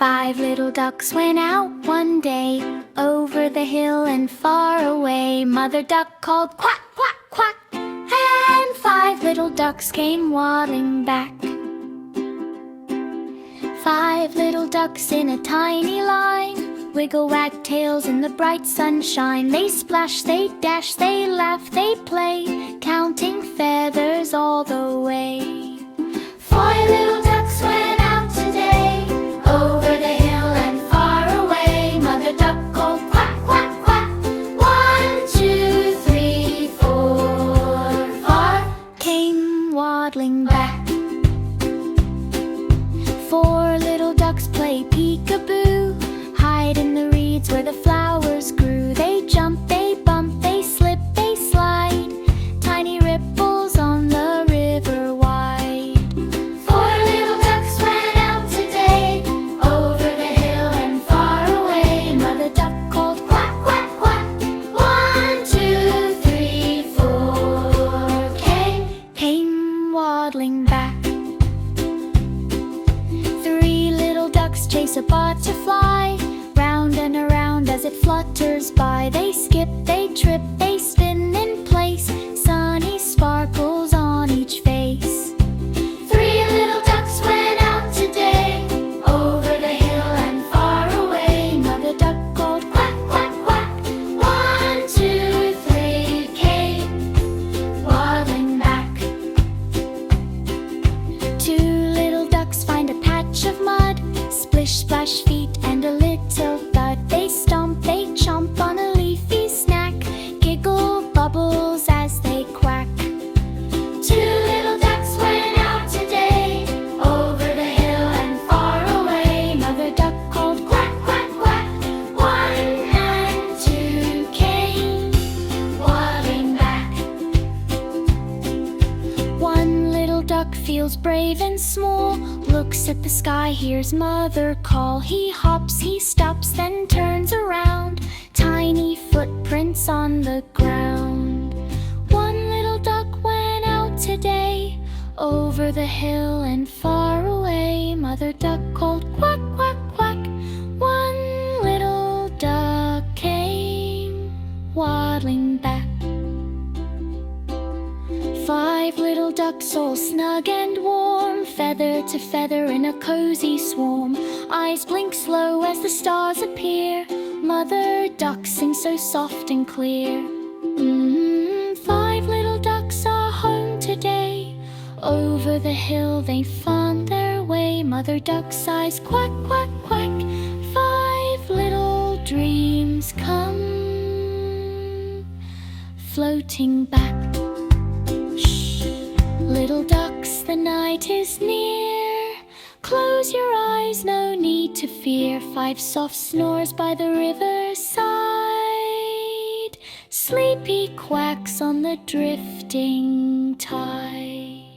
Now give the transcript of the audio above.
Five little ducks went out one day, over the hill and far away. Mother duck called quack, quack, quack, and five little ducks came waddling back. Five little ducks in a tiny line, wiggle wag tails in the bright sunshine. They splash, they dash, they laugh, they play, counting feathers all the way. Four little ducks went out today, over the hill and far away. Mother duck called quack, quack, quack. 1, 2, 3, 4, 5 came waddling back. Four little ducks play peekaboo, hide in the reeds where the flowers grew. They jump, they bump, they slip, they slide, tiny ripples on the river wide. Four little ducks went out today, over the hill and far away. Mother duck called quack, quack, quack. 1, 2, 3, 4 came waddling back. Three little ducks chase a butterfly, round and around as it flutters by. They skip, they trip, they spin in place, sunny sparkles on each face. Three little ducks went out today, over the hill and far away. Mother duck called quack, quack, quack. 1, 2, 3 came waddling back. Two little ducks find a patch of mud, splish splash feet and a little thud. They stomp, they chomp on a leafy snack, giggle bubbles as they quack. Two little ducks went out today, over the hill and far away. Mother duck called quack, quack, quack. 1 and 2 came waddling back. One little duck feels brave and small, looks at the sky, hears mother call. He hops, he stops, then turns around, tiny footprints on the ground. One little duck went out today, over the hill and far away. Mother duck called quack, quack, quack. One little duck came waddling back. Five little ducks all snug and warm, feather to feather in a cozy swarm. Eyes blink slow as the stars appear, mother duck sings so soft and clear. Five little ducks are home today, over the hill they found their way. Mother duck sighs quack, quack, quack. Five little dreams come floating back. Little ducks, the night is near, close your eyes, no need to fear. Five soft snores by the riverside, sleepy quacks on the drifting tide.